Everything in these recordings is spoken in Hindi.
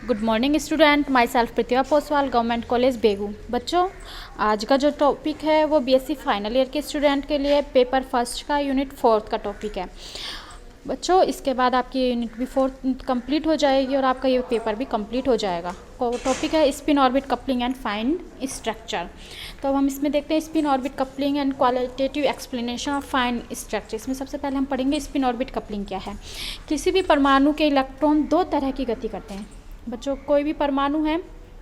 Good morning student, myself Pratibha Poswal, government college Begun. बच्चों, आज का जो टॉपिक है वो बीएससी फाइनल ईयर के स्टूडेंट के लिए पेपर फर्स्ट का यूनिट 4 का टॉपिक है। बच्चों, इसके बाद आपकी यूनिट भी 4 कंप्लीट हो जाएगी और आपका ये पेपर भी कंप्लीट हो जाएगा। टॉपिक है spin orbit coupling and find structure. तो अब हम इसमें देखते हैं spin orbit coupling and qualitative explanation of find structure. इसमें सबसे पहले हम पढ़ेंगे स्पिन ऑर्बिट कपलिंग क्या है। किसी भी परमाणु के इलेक्ट्रॉन दो तरह की गति करते हैं। बच्चों, कोई भी परमाणु है,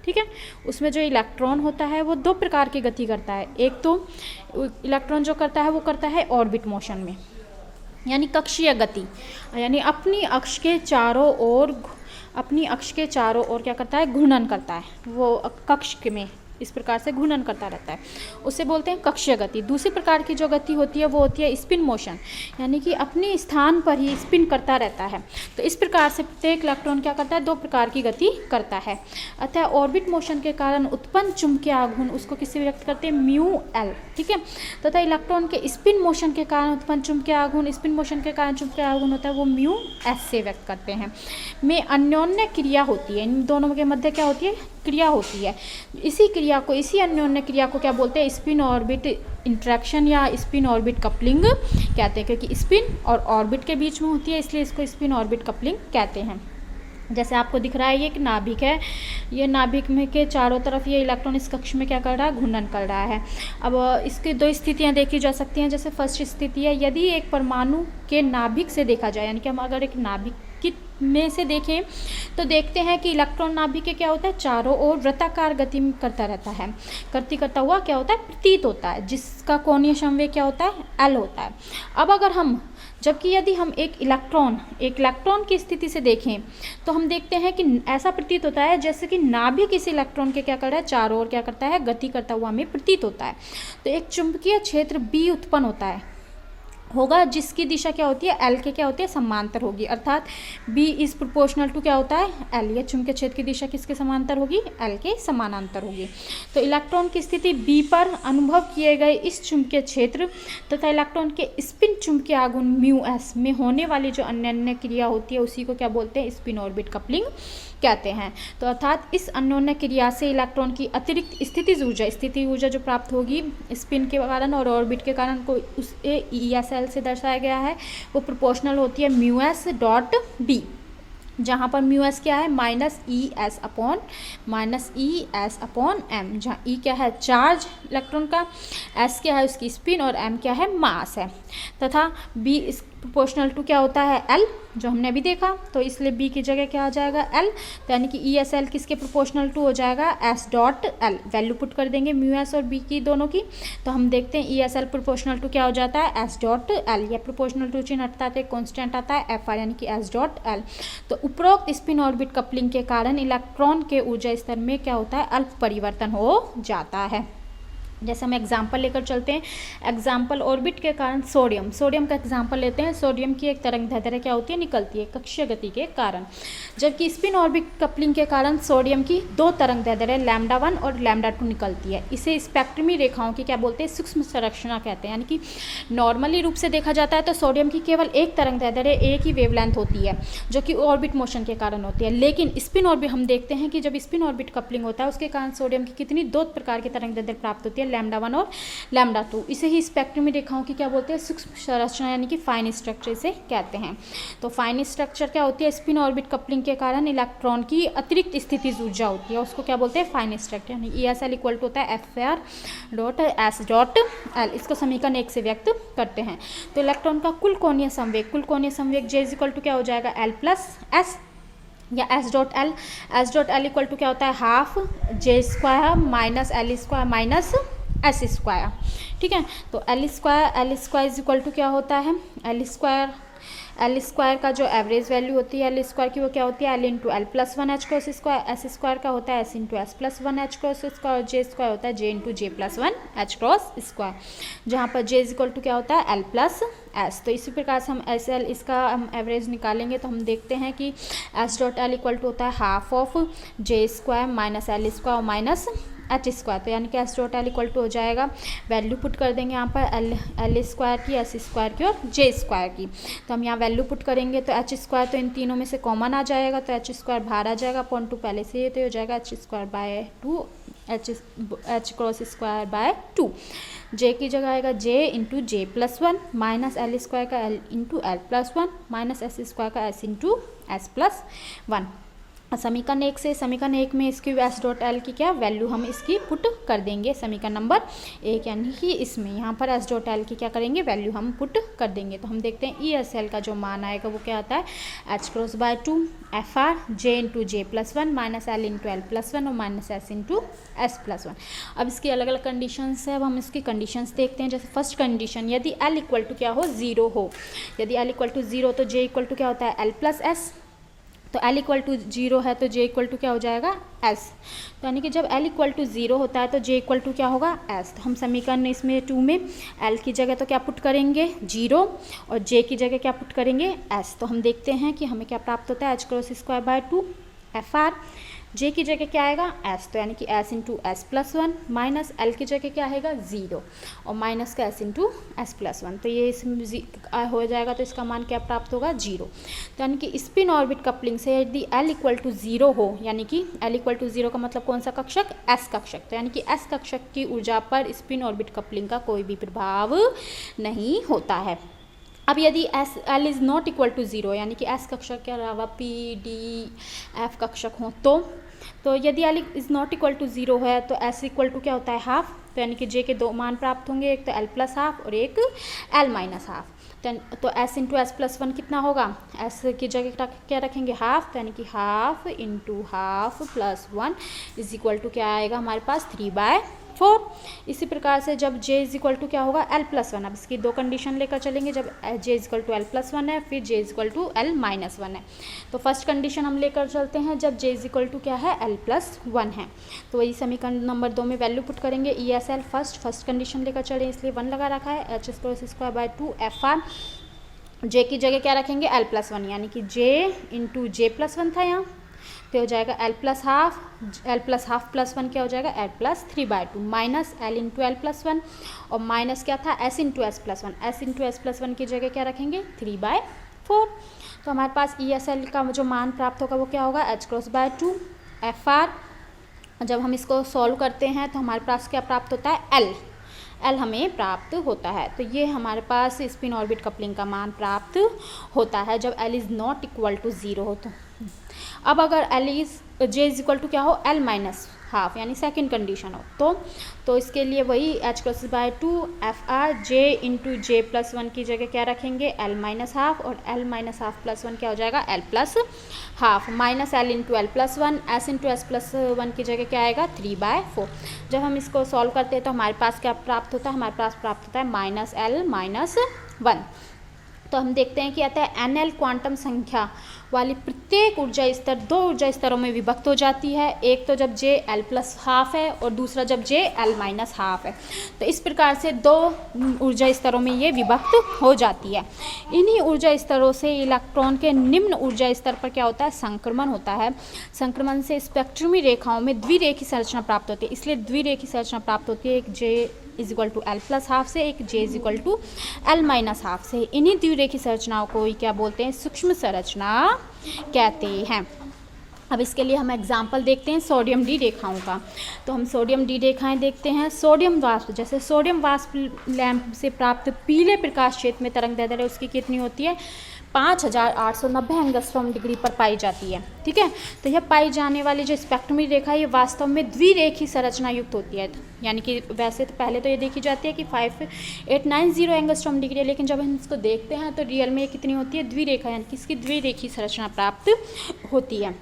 ठीक है, उसमें जो इलेक्ट्रॉन होता है वो दो प्रकार की गति करता है। एक तो इलेक्ट्रॉन जो करता है वो करता है ऑर्बिट मोशन में, यानी कक्षीय गति, यानी अपनी अक्ष के चारों ओर क्या करता है, घूर्णन करता है। वो कक्ष में इस प्रकार से घूर्णन करता रहता है, उसे बोलते हैं कक्षीय गति। दूसरी प्रकार की जो गति होती है वो होती है स्पिन मोशन, यानी कि अपने स्थान पर ही स्पिन करता रहता है। तो इस प्रकार से प्रत्येक इलेक्ट्रॉन क्या करता है, दो प्रकार की गति करता है। अतः ऑर्बिट मोशन के कारण उत्पन्न चुंबकीय आघूर्ण उसको किससे व्यक्त करते हैं, म्यू एल, ठीक है। तथा इलेक्ट्रॉन के स्पिन मोशन के कारण उत्पन्न चुंबकीय आघूर्ण, स्पिन मोशन के कारण चुंबकीय आघूर्ण होता है वो म्यू एस से व्यक्त करते हैं। में अन्योन्य क्रिया होती है, इन दोनों के मध्य क्या होती है, क्रिया होती है। इसी अन्योन्य क्रिया को क्या बोलते हैं, स्पिन ऑर्बिट इंटरेक्शन या स्पिन ऑर्बिट कपलिंग कहते हैं, क्योंकि स्पिन और ऑर्बिट के बीच में होती है, इसलिए इसको स्पिन ऑर्बिट कपलिंग कहते हैं। जैसे आपको दिख रहा है ये एक नाभिक है, ये नाभिक में के चारों तरफ ये इलेक्ट्रॉन इस कक्ष में क्या कर रहा है, घूर्णन कर रहा है। अब इसकी दो स्थितियां देखी जा सकती हैं। जैसे फर्स्ट स्थिति है, यदि एक परमाणु के नाभिक से देखा जाए, यानी कि हम अगर एक नाभिक में से देखें तो देखते हैं कि इलेक्ट्रॉन नाभिक के क्या होता है, चारों ओर वृत्ताकार गति करता रहता है। करता हुआ क्या होता है, प्रतीत होता है, जिसका कोणीय संवेग क्या होता है, एल होता है। अब अगर जबकि यदि हम एक इलेक्ट्रॉन की स्थिति से देखें तो हम देखते हैं कि ऐसा प्रतीत होता है जैसे कि नाभिक इस इलेक्ट्रॉन के क्या कर रहा है, चारों ओर क्या करता है, गति करता हुआ हमें प्रतीत होता है। तो एक चुंबकीय क्षेत्र बी उत्पन्न होगा जिसकी दिशा क्या होती है, एल के क्या होती है, समांतर होगी। अर्थात बी इज प्रोपोर्शनल टू क्या होता है, एल। ये चुंबकीय क्षेत्र की दिशा किसके समांतर होगी, एल के समानांतर होगी। तो इलेक्ट्रॉन की स्थिति बी पर अनुभव किए गए इस चुंबकीय क्षेत्र तथा इलेक्ट्रॉन के स्पिन चुंबकीय आघूर्ण म्यू एस में होने वाली जो अन्योन्य क्रिया होती है उसी को क्या बोलते हैं, स्पिन ऑर्बिट कपलिंग कहते हैं। तो अर्थात इस अन्योन्य क्रिया से इलेक्ट्रॉन की अतिरिक्त स्थितिज ऊर्जा जो प्राप्त होगी स्पिन के कारण और ऑर्बिट के कारण को उसे ESL से दर्शाया गया है, वो प्रोपोर्शनल होती है म्यू एस डॉट बी, जहाँ पर म्यू एस क्या है, minus E S upon M, जहाँ ई क्या है, चार्ज इलेक्ट्रॉन का, एस क्या है, उसकी स्पिन, और एम क्या है, मास है। तथा बी इस प्रोपोर्शनल टू क्या होता है, एल, जो हमने अभी देखा। तो इसलिए बी की जगह क्या आ जाएगा, एल। तो यानी कि ई एस एल किसके प्रोपोर्शनल टू हो जाएगा, S dot L. Value put कर देंगे म्यू एस और बी की दोनों की, तो हम देखते हैं E S L proportional to क्या हो जाता है, एस डॉट एल। या प्रोपोर्शनल टू चिन्ह हटता है, कॉन्स्टेंट आता है एफ आर, यानी कि एस डॉट एल। तो उपरोक्त स्पिन ऑर्बिट कपलिंग के कारण इलेक्ट्रॉन के ऊर्जा स्तर में क्या होता है, अल्प परिवर्तन हो जाता है। जैसे हम एग्जाम्पल लेकर चलते हैं। एग्जाम्पल ऑर्बिट के कारण सोडियम का एग्जाम्पल लेते हैं। सोडियम की एक तरंग दैर्ध्य क्या होती है, निकलती है कक्षीय गति के कारण। जबकि स्पिन ऑर्बिट कपलिंग के कारण सोडियम की दो तरंग दैर्ध्य λ1 और λ2 निकलती है। इसे स्पेक्ट्रमी रेखाओं की क्या बोलते हैं, सूक्ष्म संरचना कहते हैं। यानी कि नॉर्मली रूप से देखा जाता है तो सोडियम की केवल एक तरंग दैर्ध्य, एक ही वेवलेंथ होती है, जो कि ऑर्बिट मोशन के कारण होती है। लेकिन स्पिन ऑर्बिट हम देखते हैं कि जब स्पिन ऑर्बिट कपलिंग होता है उसके कारण सोडियम की कितनी, दो प्रकार की तरंग दैर्ध्य प्राप्त होती है, λ1 और λ2। इसे ही स्पेक्ट्रमी रेखाओं की क्या बोलते हैं, सूक्ष्म संरचना, यानी कि फाइन स्ट्रक्चर इसे कहते हैं। तो फाइन स्ट्रक्चर क्या होती है, स्पिन ऑर्बिट कपलिंग के कारण इलेक्ट्रॉन की अतिरिक्त स्थितिज ऊर्जा होती है, उसको क्या बोलते हैं, फाइन स्ट्रक्चर। यानी ESL इक्वल टू होता है FR dot S dot L. इसको समीकरण 1 से व्यक्त करते हैं। तो इलेक्ट्रॉन का कुल कोणीय संवेग J इज इक्वल टू क्या हो जाएगा, L प्लस एस, या S dot L equal to क्या होता है, half J square minus L square minus S square, ठीक है। तो L square is equal to क्या होता है, एल स्क्वायर का जो एवरेज वैल्यू होती है एल स्क्वायर की वो क्या होती है, L into L plus 1 H cross square. S square का होता है S into s plus 1 H cross square, और जे स्क्वायर होता है जे इंटू जे प्लस 1 एच क्रॉस स्क्वायर, जहाँ पर जे इज इक्वल टू क्या होता है, एल प्लस एस। तो इसी प्रकार से हम एस एल इसका हम एवरेज निकालेंगे तो हम देखते हैं कि S dot L equal to होता है half of J square minus L square minus H square, तो यानी कि S dot L equal to हो जाएगा, वैल्यू पुट कर देंगे यहाँ पर एल स्क्वायर की, एस स्क्वायर की और जे स्क्वायर की। तो हम यहाँ वैल्यू पुट करेंगे तो एच स्क्वायर तो इन तीनों में से कॉमन आ जाएगा, तो एच स्क्वायर बाहर आ जाएगा, अपॉन 2 पहले से ये तो हो जाएगा H square by 2, H cross square by 2। जे की जगह आएगा जे इंटू जे प्लस 1 माइनस एल स्क्वायर का L into L plus 1 minus S square का एस इंटू एस प्लस 1। समीकरण 1 से समीकरण 1 में इसकी एस डॉट एल की क्या वैल्यू हम इसकी पुट कर देंगे, समीकरण नंबर 1 यानी कि इसमें यहाँ पर एस डॉट एल की क्या करेंगे वैल्यू हम पुट कर देंगे। तो हम देखते हैं ई एस एल का जो मान आएगा वो क्या आता है, h cross bye 2 f r J into जे plus 1 minus L into L plus 1 और minus S into s plus 1। अब इसकी अलग अलग कंडीशंस है, अब हम इसकी कंडीशंस देखते हैं। जैसे फर्स्ट कंडीशन, यदि एल इक्वल टू क्या हो 0 हो, यदि एल इक्वल टू 0 तो जे इक्वल टू क्या होता है एल प्लस एस, तो एल इक्वल टू 0 है तो जे इक्वल टू क्या हो जाएगा एस, तो यानी कि जब एल इक्वल टू 0 होता है तो जे इक्वल टू क्या होगा एस। तो हम समीकरण इसमें 2 में एल की जगह तो क्या पुट करेंगे 0 और जे की जगह क्या पुट करेंगे एस। तो हम देखते हैं कि हमें क्या प्राप्त होता है, h cross square by 2 f r, j की जगह क्या आएगा एस, तो यानी कि s into s plus 1 minus l की जगह क्या आएगा 0 और माइनस का एस इंटू एस प्लस 1, तो ये इसमें हो जाएगा, तो इसका मान क्या प्राप्त होगा 0। तो यानी कि स्पिन ऑर्बिट कपलिंग से यदि एल इक्वल टू 0 हो, यानी कि एल इक्वल टू 0 का मतलब कौन सा कक्षक एस कक्षक, तो यानी कि एस कक्षक की ऊर्जा पर स्पिन ऑर्बिट कपलिंग का कोई भी प्रभाव नहीं होता है। अब यदि S L is not equal to 0, यानी कि एस कक्षक के अलावा पी डी एफ कक्षक हों तो यदि L is not equal to 0 है तो एस इक्वल टू क्या होता है हाफ, तो यानी कि जे के 2 मान प्राप्त होंगे, एक तो एल प्लस हाफ और एक एल माइनस हाफ। तो एस इंटू एस प्लस 1 कितना होगा, एस की जगह क्या रखेंगे हाफ, तो यानी कि half into half plus 1 is equal to क्या आएगा हमारे पास 3/4। इसी प्रकार से जब j इज इक्वल टू क्या होगा एल प्लस 1, अब इसकी 2 कंडीशन लेकर चलेंगे, जब j is equal to L plus 1 है फिर j is equal to L minus 1 है। तो फर्स्ट कंडीशन हम लेकर चलते हैं जब j इज इक्वल टू क्या है एल प्लस 1 है, तो वही समीकरण नंबर 2 में वैल्यू पुट करेंगे e S l first condition लेकर चले इसलिए 1 लगा रखा है, h square by 2 f r, j की जगह क्या रखेंगे एल प्लस 1, यानी कि j इंटू जे प्लस 1 था यहाँ, तो हो जाएगा एल प्लस हाफ प्लस 1 क्या हो जाएगा L plus 3/2 minus L into L plus 1 और माइनस क्या था S into s plus 1, S into s plus 1 की जगह क्या रखेंगे 3/4। तो हमारे पास ई एस एल का जो मान प्राप्त होगा वो क्या होगा H cross bye 2 f are. जब हम इसको सॉल्व करते हैं तो हमारे पास क्या प्राप्त होता है एल हमें प्राप्त होता है। तो ये हमारे पास स्पिन ऑर्बिट कपलिंग का मान प्राप्त होता है जब L is not equal to 0 हो। तो अब अगर जे इज इक्वल टू क्या हो एल माइनस हाफ, यानी सेकेंड कंडीशन हो तो इसके लिए वही H cross bye 2 f r, J into जे प्लस 1 की जगह क्या रखेंगे एल माइनस हाफ और एल माइनस हाफ प्लस 1 क्या हो जाएगा L plus half minus L into L plus 1, S into s plus 1 की जगह क्या आएगा 3/4। जब हम इसको सॉल्व करते हैं तो हमारे पास क्या प्राप्त होता है, हमारे पास प्राप्त होता है माइनस एल माइनस 1। तो हम देखते हैं कि आता है एन एल क्वांटम संख्या वाली प्रत्येक ऊर्जा स्तर 2 ऊर्जा स्तरों में विभक्त हो जाती है, एक तो जब जे एल प्लस हाफ है और दूसरा जब जे एल माइनस हाफ है। तो इस प्रकार से 2 ऊर्जा स्तरों में ये विभक्त हो जाती है। इन्हीं ऊर्जा स्तरों से इलेक्ट्रॉन के निम्न ऊर्जा स्तर पर क्या होता है संक्रमण होता है। संक्रमण से स्पेक्ट्रमी रेखाओं में द्विरेखी संरचना प्राप्त होती है, इसलिए द्विरेखी संरचना प्राप्त होती है, एक j is equal to L plus half से, एक j is equal to L minus half से। इन्हीं द्विरेखी संरचनाओं को ही क्या बोलते हैं सूक्ष्म संरचना कहते हैं। अब इसके लिए हम एग्जाम्पल देखते हैं सोडियम डी रेखाओं का। तो हम सोडियम डी रेखाएं देखते हैं। सोडियम वाष्प, जैसे सोडियम वाष्प लैंप से प्राप्त पीले प्रकाश क्षेत्र में तरंग दैर्ध्य उसकी कितनी होती है 5890 एंगस्ट्रॉम डिग्री पर पाई जाती है। ठीक है, तो यह पाई जाने वाली जो स्पेक्ट्रमी रेखा है ये वास्तव में द्विरेखी संरचना युक्त होती है। यानी कि वैसे तो पहले तो ये देखी जाती है कि 5890 एंगस्ट्रॉम डिग्री है, लेकिन जब हम इसको देखते हैं तो रियल में ये कितनी होती है द्विरेखा, यानी कि इसकी द्विरेखी संरचना प्राप्त होती है,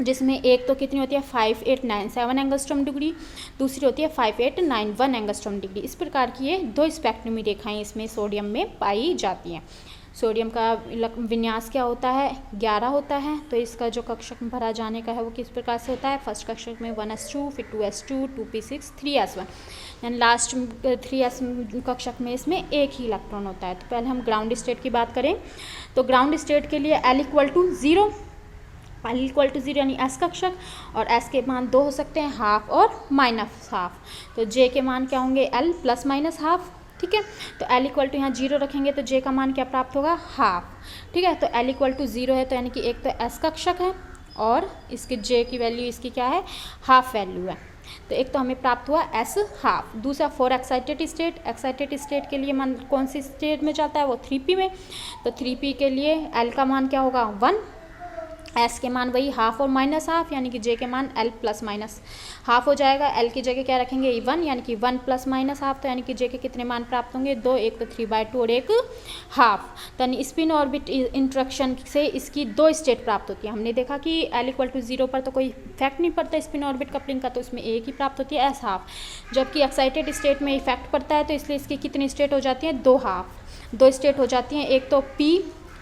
जिसमें एक तो कितनी होती है 5897 एंगस्ट्रॉम डिग्री, दूसरी होती है 5891 एंगस्ट्रॉम डिग्री। इस प्रकार की ये 2 स्पेक्ट्रमी रेखाएं इसमें सोडियम में पाई जाती हैं। सोडियम का विन्यास क्या होता है 11 होता है। तो इसका जो कक्षक में भरा जाने का है वो किस प्रकार से होता है, फर्स्ट कक्षक में 1s2, फिर 2s2, 2p6, 3s1, यानी लास्ट 3s कक्षक में इसमें एक ही इलेक्ट्रॉन होता है। तो पहले हम ग्राउंड स्टेट की बात करें तो ग्राउंड स्टेट के लिए L equal to 0, L equal to 0 यानी एस कक्षक, और एस के मान दो हो सकते हैं, हाफ और माइनस हाफ। तो जे के मान क्या होंगे, एल प्लस माइनस हाफ। ठीक है, तो एल इक्वल टू यहाँ 0 रखेंगे तो जे का मान क्या प्राप्त होगा, हाफ। ठीक है, तो एल इक्वल टू 0 है तो यानी कि एक तो एस कक्षक है और इसके जे की वैल्यू इसकी क्या है, हाफ वैल्यू है। तो एक तो हमें प्राप्त हुआ एस हाफ। दूसरा for excited state, excited state के लिए मान कौन सी स्टेट में जाता है, वो 3p में। तो 3p के लिए एल का मान क्या होगा, 1, एस के मान वही हाफ और माइनस हाफ, यानी कि जे के मान एल प्लस माइनस हाफ हो जाएगा। एल की जगह क्या रखेंगे, 1, यानी कि 1 प्लस माइनस हाफ। तो यानी कि जे के कितने मान प्राप्त होंगे, 2, एक तो 3/2 और एक हाफ। तो यानी स्पिन ऑर्बिट इंटरेक्शन से इसकी दो स्टेट प्राप्त होती है। हमने देखा कि एल इक्वल टू 0 पर तो कोई इफेक्ट नहीं पड़ता स्पिन ऑर्बिट कपलिंग का, तो इसमें एक ही प्राप्त होती है, एस हाफ। जबकि एक्साइटेड स्टेट में इफेक्ट पड़ता है तो इसलिए इसकी कितनी स्टेट हो जाती है, 2 हाफ। 2 स्टेट हो जाती हैं, एक तो पी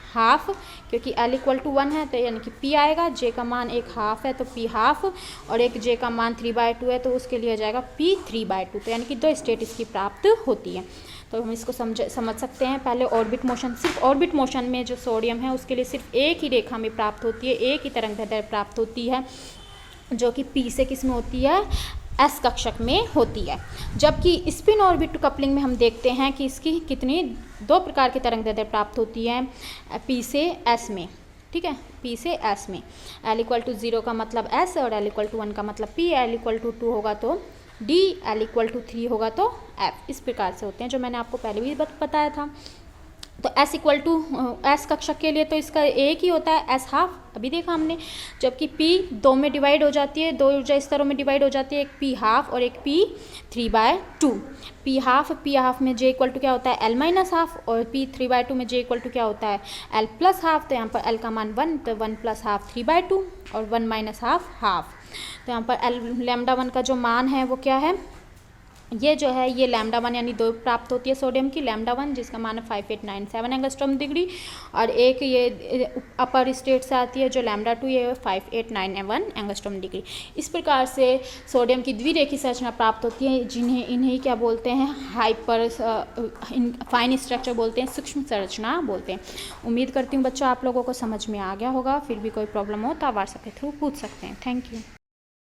हाफ, क्योंकि एल इक्वल टू 1 है तो यानी कि पी आएगा, जे का मान एक हाफ है तो पी हाफ, और एक जे का मान 3/2 है तो उसके लिए जाएगा पी 3/2। तो यानी कि 2 स्टेट इसकी प्राप्त होती है। तो हम इसको समझ सकते हैं। पहले ऑर्बिट मोशन, सिर्फ ऑर्बिट मोशन में जो सोडियम है उसके लिए सिर्फ एक ही रेखा में प्राप्त होती है, एक ही तरंगदैर्घ्य प्राप्त होती है, जो कि पी से किस में होती है, एस कक्षक में होती है। जबकि स्पिन ऑर्बिट कपलिंग में हम देखते हैं कि इसकी कितनी 2 प्रकार की तरंगदैर्घ्य प्राप्त होती है, पी से एस में। ठीक है, पी से एस में। एल इक्वल टू 0 का मतलब एस और एल इक्वल टू 1 का मतलब पी। एल इक्वल टू 2 होगा तो डी, एल इक्वल टू 3 होगा तो एफ। इस प्रकार से होते हैं, जो मैंने आपको पहले भी बताया था। तो एस इक्वल टू एस कक्षक के लिए तो इसका एक ही होता है, एस हाफ, अभी देखा हमने। जबकि पी 2 में डिवाइड हो जाती है, 2 ऊर्जा स्तरों में डिवाइड हो जाती है, एक पी हाफ और एक पी 3/2। पी हाफ में जे इक्वल टू क्या होता है, एल माइनस हाफ, और पी 3/2 में जे इक्वल टू क्या होता है, एल प्लस हाफ। तो यहाँ पर एल का मान 1, तो 1 प्लस हाफ 3/2 और 1 माइनस हाफ हाफ। तो यहाँ पर एल लैम्डा 1 का जो मान है वो क्या है, ये जो है ये लैम्डा 1 यानी 2 प्राप्त होती है सोडियम की, लैम्डा 1 जिसका मान है 5897 एंगस्ट्रॉम डिग्री, और एक ये अपर स्टेट से आती है जो लैम्डा 2, ये 5891 एंगस्ट्रॉम डिग्री। इस प्रकार से सोडियम की द्विरेखीय संरचना प्राप्त होती है, इन्हें क्या बोलते हैं, हाइपर फाइन स्ट्रक्चर बोलते हैं, सूक्ष्म संरचना बोलते हैं। उम्मीद करती हूँ बच्चों आप लोगों को समझ में आ गया होगा। फिर भी कोई प्रॉब्लम हो तो आप व्हाट्सएप के थ्रू पूछ सकते हैं। Thank you.